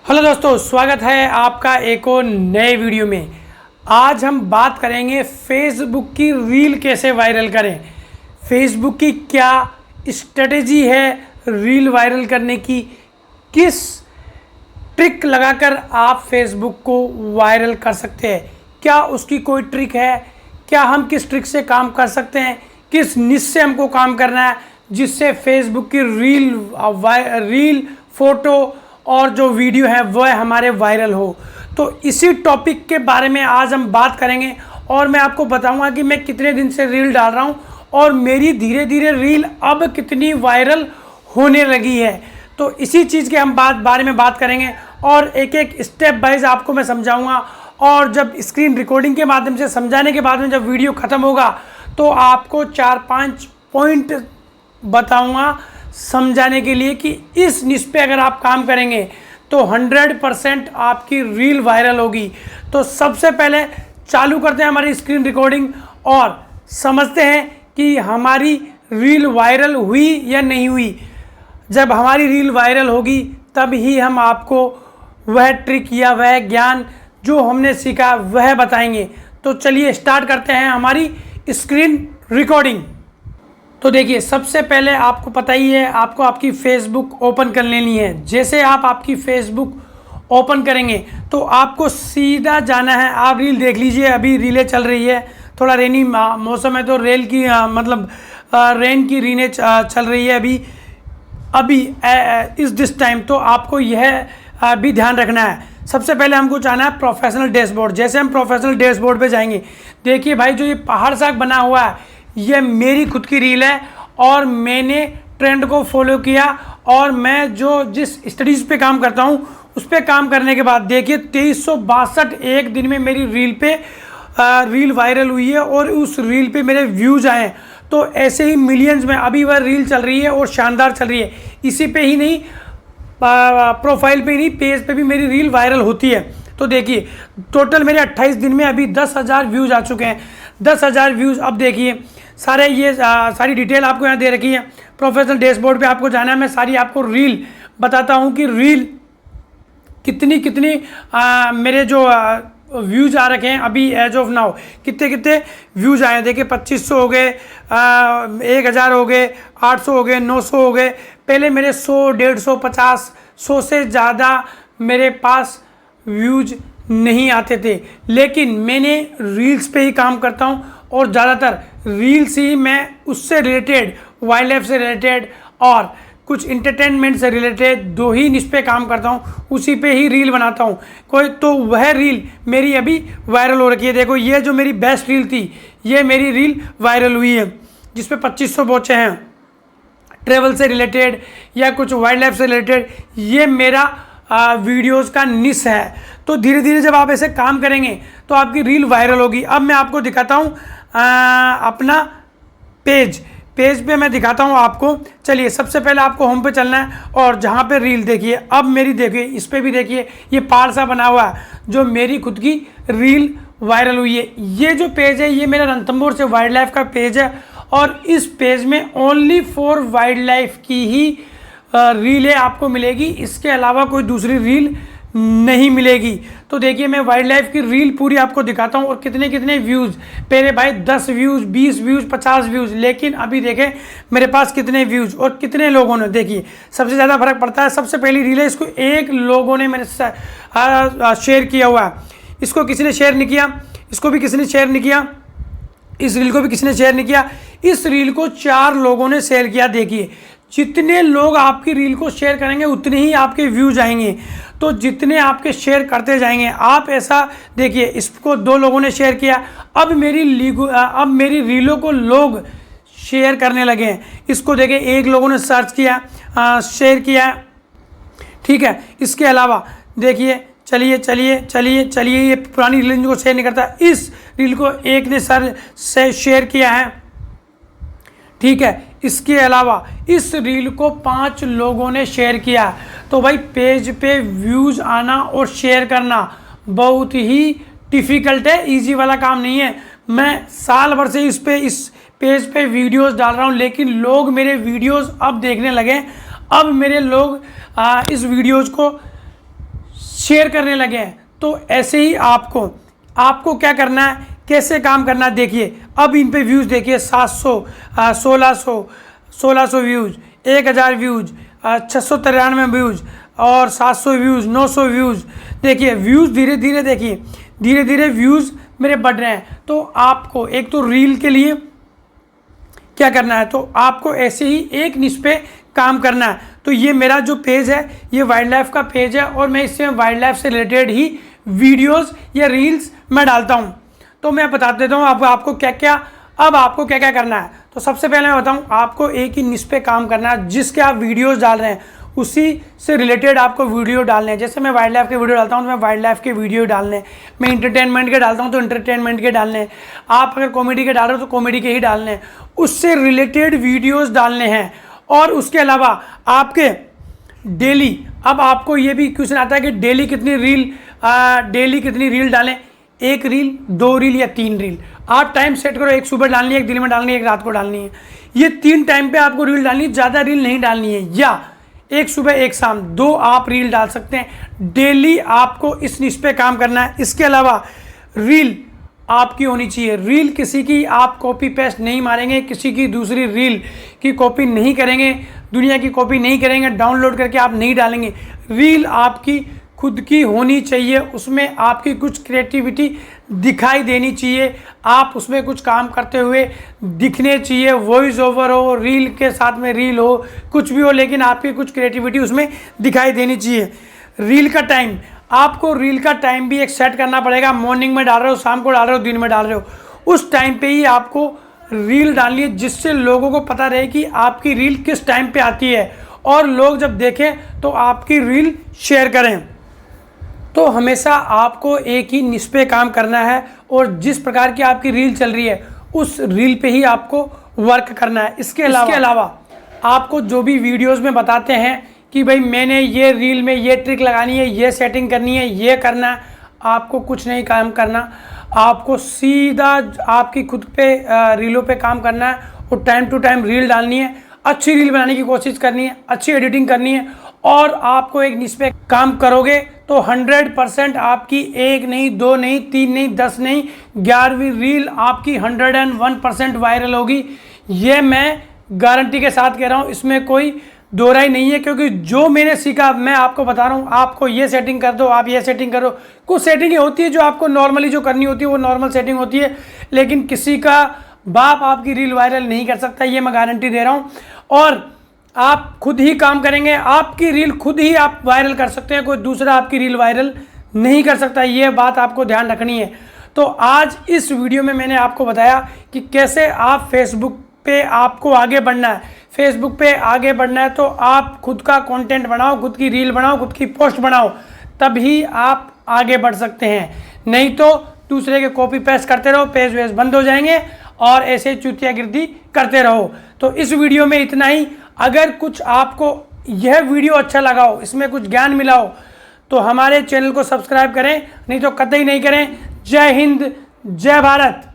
Hello दोस्तों, स्वागत है आपका एक और नए वीडियो में। आज हम बात करेंगे फेसबुक की रील कैसे वायरल करें। फेसबुक की क्या स्ट्रेटजी है रील वायरल करने की, किस ट्रिक लगाकर आप फेसबुक को वायरल कर सकते हैं, क्या उसकी कोई ट्रिक है, क्या हम किस ट्रिक से काम कर सकते हैं, किस निश से हमको काम करना है जिससे फेसबुक की रील फोटो और जो वीडियो है वह हमारे वायरल हो। तो इसी टॉपिक के बारे में आज हम बात करेंगे और मैं आपको बताऊंगा कि मैं कितने दिन से रील डाल रहा हूं और मेरी धीरे धीरे रील अब कितनी वायरल होने लगी है। तो इसी चीज़ के हम बारे में बात करेंगे और एक एक स्टेप वाइज आपको मैं समझाऊंगा। और जब स्क्रीन रिकॉर्डिंग के माध्यम से समझाने के बाद में जब वीडियो ख़त्म होगा तो आपको 4-5 पॉइंट बताऊंगा समझाने के लिए कि इस निश पे अगर आप काम करेंगे तो 100% आपकी रील वायरल होगी। तो सबसे पहले चालू करते हैं हमारी स्क्रीन रिकॉर्डिंग और समझते हैं कि हमारी रील वायरल हुई या नहीं हुई। जब हमारी रील वायरल होगी तब ही हम आपको वह ट्रिक या वह ज्ञान जो हमने सीखा वह बताएंगे। तो चलिए स्टार्ट करते हैं हमारी स्क्रीन रिकॉर्डिंग। तो देखिए, सबसे पहले आपको पता ही है, आपको आपकी फेसबुक ओपन कर लेनी है। जैसे आप आपकी फेसबुक ओपन करेंगे तो आपको सीधा जाना है। आप रील देख लीजिए, अभी रीलें चल रही है, थोड़ा रेनी मौसम है तो रेल की रेन की रीलें चल रही है अभी इस दिस टाइम। तो आपको यह भी ध्यान रखना है। सबसे पहले हमको जाना है प्रोफेशनल डैशबोर्ड। जैसे हम प्रोफेशनल डैशबोर्ड पे जाएंगे, देखिए भाई, जो ये पहाड़ सा बना हुआ है ये मेरी खुद की रील है और मैंने ट्रेंड को फॉलो किया और मैं जिस स्टडीज़ पे काम करता हूँ उस पे काम करने के बाद देखिए 2362 एक दिन में मेरी रील वायरल हुई है और उस रील पे मेरे व्यूज़ आए हैं। तो ऐसे ही मिलियंस में अभी वह रील चल रही है और शानदार चल रही है। इसी पे ही नहीं, प्रोफाइल पे ही नहीं, पेज पे भी मेरी रील वायरल होती है। तो देखिए, टोटल मेरे 28 दिन में अभी 10,000 व्यूज़ आ चुके हैं। 10,000 व्यूज़। अब देखिए सारी डिटेल आपको यहाँ दे रखी है। प्रोफेशनल डैशबोर्ड पे आपको जाना है। मैं सारी आपको रील बताता हूँ कि रील कितनी मेरे जो व्यूज़ आ रखे हैं अभी एज ऑफ नाउ, कितने व्यूज़ आए हैं। देखिए 2500 हो गए, 1000 हो गए, 800 हो गए, 900 हो गए। पहले मेरे 100, 150, 50, 100 से ज़्यादा मेरे पास व्यूज़ नहीं आते थे। लेकिन मैंने रील्स पे ही काम करता हूँ और ज़्यादातर रील्स ही मैं उससे रिलेटेड, वाइल्ड लाइफ से रिलेटेड और कुछ इंटरटेनमेंट से रिलेटेड दो ही निश पे काम करता हूँ, उसी पे ही रील बनाता हूँ तो वह रील मेरी अभी वायरल हो रखी है। देखो, ये जो मेरी बेस्ट रील थी ये मेरी रील वायरल हुई है जिस पे 2500 पहुँचे हैं। ट्रेवल से रिलेटेड या कुछ वाइल्ड लाइफ से रिलेटेड ये मेरा वीडियोस का निश है। तो धीरे धीरे जब आप ऐसे काम करेंगे तो आपकी रील वायरल होगी। अब मैं आपको दिखाता हूँ अपना पेज पे मैं दिखाता हूँ आपको। चलिए, सबसे पहले आपको होम पे चलना है और जहाँ पे रील देखिए, अब मेरी देखिए, इस पे भी देखिए ये पहाड़ सा बना हुआ है जो मेरी खुद की रील वायरल हुई है। ये जो पेज है ये मेरा रणथंभौर से वाइल्ड लाइफ का पेज है और इस पेज में ओनली फॉर वाइल्ड लाइफ की ही रीलें आपको मिलेगी, इसके अलावा कोई दूसरी रील नहीं मिलेगी। तो देखिए, मैं वाइल्ड लाइफ की रील पूरी आपको दिखाता हूँ और कितने व्यूज़। पहले भाई 10 व्यूज़, 20 व्यूज़, 50 व्यूज़, लेकिन अभी देखें मेरे पास कितने व्यूज़ और कितने लोगों ने। देखिए, सबसे ज़्यादा फर्क पड़ता है, सबसे पहली रील है, इसको एक लोगों ने मेरे शेयर किया हुआ है। इसको किसी ने शेयर नहीं किया, इसको भी किसी ने शेयर नहीं किया, इस रील को भी किसी ने शेयर नहीं किया, इस रील को 4 लोगों ने शेयर किया। देखिए, जितने लोग आपकी रील को शेयर करेंगे उतने ही आपके व्यूज़ आएंगे। तो जितने आपके शेयर करते जाएंगे आप, ऐसा देखिए, इसको 2 लोगों ने शेयर किया, अब मेरी रीलों को लोग शेयर करने लगे हैं। इसको देखिए, 1 लोगों ने सर्च किया, शेयर किया, ठीक है। इसके अलावा देखिए, चलिए ये पुरानी रील को शेयर नहीं करता, इस रील को 1 ने शेयर किया है, ठीक है। इसके अलावा इस रील को 5 लोगों ने शेयर किया। तो भाई, पेज पे व्यूज़ आना और शेयर करना बहुत ही डिफ़िकल्ट है, इजी वाला काम नहीं है। मैं साल भर से इस पेज पे वीडियोस डाल रहा हूँ, लेकिन लोग मेरे वीडियोस अब देखने लगे। अब मेरे लोग इस वीडियोस को शेयर करने लगे हैं। तो ऐसे ही आपको क्या करना है, कैसे काम करना है देखिए। अब इन पे व्यूज़ देखिए 700, 1600 व्यूज़, 1000 व्यूज़, 693 व्यूज़ और 700 व्यूज़, 900 व्यूज़। देखिए व्यूज़ धीरे धीरे व्यूज़ मेरे बढ़ रहे हैं। तो आपको एक तो रील के लिए क्या करना है, तो आपको ऐसे ही एक निश पे काम करना है। तो ये मेरा जो पेज है ये वाइल्ड लाइफ का पेज है और मैं इसमें वाइल्ड लाइफ से रिलेटेड ही वीडियोस या रील्स मैं डालता हूँ। तो मैं बता देता हूँ आपको क्या क्या करना है। तो सबसे पहले मैं बताऊँ, आपको एक ही निश पे काम करना है। जिसके आप वीडियोस डाल रहे हैं उसी से रिलेटेड आपको वीडियो डालने हैं। जैसे मैं वाइल्ड लाइफ के वीडियो डालता हूँ तो मैं वाइल्ड लाइफ के वीडियो डालने हैं, मैं इंटरटेनमेंट के डालता हूँ तो इंटरटेनमेंट के डालने हैं, आप अगर कॉमेडी के डाल रहे हो तो कॉमेडी के ही डालने हैं, उससे रिलेटेड वीडियोस डालने हैं। और उसके अलावा आपके डेली, अब आपको ये भी क्वेश्चन आता है कि डेली कितनी रील डालें, 1 रील, 2 रील या 3 रील। आप टाइम सेट करो, एक सुबह डालनी है, एक दिन में डालनी है, एक रात को डालनी है। ये 3 टाइम पे आपको रील डालनी है, ज़्यादा रील नहीं डालनी है। या एक सुबह एक शाम 2 आप रील डाल सकते हैं। डेली आपको इस निश पे काम करना है। इसके अलावा रील आपकी होनी चाहिए। रील किसी की आप कॉपी पेस्ट नहीं मारेंगे, किसी की दूसरी रील की कॉपी नहीं करेंगे, दुनिया की कॉपी नहीं करेंगे, डाउनलोड करके आप नहीं डालेंगे। रील आपकी खुद की होनी चाहिए, उसमें आपकी कुछ क्रिएटिविटी दिखाई देनी चाहिए, आप उसमें कुछ काम करते हुए दिखने चाहिए। वॉइस ओवर हो, रील के साथ में रील हो, कुछ भी हो, लेकिन आपकी कुछ क्रिएटिविटी उसमें दिखाई देनी चाहिए। रील का टाइम, आपको रील का टाइम भी एक सेट करना पड़ेगा। मॉर्निंग में डाल रहे हो, शाम को डाल रहे हो, दिन में डाल रहे हो, उस टाइम पे ही आपको रील डालनी है, जिससे लोगों को पता रहे कि आपकी रील किस टाइम पे आती है और लोग जब देखें तो आपकी रील शेयर करें। तो हमेशा आपको एक ही निश पे काम करना है और जिस प्रकार की आपकी रील चल रही है उस रील पे ही आपको वर्क करना है। इसके अलावा आपको जो भी वीडियोस में बताते हैं कि भाई मैंने ये रील में ये ट्रिक लगानी है, ये सेटिंग करनी है, ये करना है, आपको कुछ नहीं काम करना। आपको सीधा आपकी खुद पे रीलों पे काम करना है और टाइम टू टाइम रील डालनी है, अच्छी रील बनाने की कोशिश करनी है, अच्छी एडिटिंग करनी है। और आपको एक निश पे काम करोगे तो 100% आपकी 1 नहीं, 2 नहीं, 3 नहीं, 10 नहीं, 11वीं रील आपकी 101% वायरल होगी। ये मैं गारंटी के साथ कह रहा हूँ, इसमें कोई दो राय नहीं है। क्योंकि जो मैंने सीखा मैं आपको बता रहा हूँ, आपको ये सेटिंग कर दो, आप ये सेटिंग करो। कुछ सेटिंग होती है जो आपको नॉर्मली जो करनी होती है वो नॉर्मल सेटिंग होती है, लेकिन किसी का बाप आपकी रील वायरल नहीं कर सकता, ये मैं गारंटी दे रहा हूँ। और आप खुद ही काम करेंगे, आपकी रील खुद ही आप वायरल कर सकते हैं, कोई दूसरा आपकी रील वायरल नहीं कर सकता। ये बात आपको ध्यान रखनी है। तो आज इस वीडियो में मैंने आपको बताया कि कैसे आप फेसबुक पे आपको आगे बढ़ना है। फेसबुक पे आगे बढ़ना है तो आप खुद का कंटेंट बनाओ, खुद की रील बनाओ, खुद की पोस्ट बनाओ, तभी आप आगे बढ़ सकते हैं। नहीं तो दूसरे के कॉपी पेस्ट करते रहो, पेज वेज बंद हो जाएंगे और ऐसे चुतियागिर्दी करते रहो। तो इस वीडियो में इतना ही। अगर कुछ आपको यह वीडियो अच्छा लगा हो, इसमें कुछ ज्ञान मिला हो, तो हमारे चैनल को सब्सक्राइब करें, नहीं तो कतई नहीं करें। जय हिंद, जय भारत।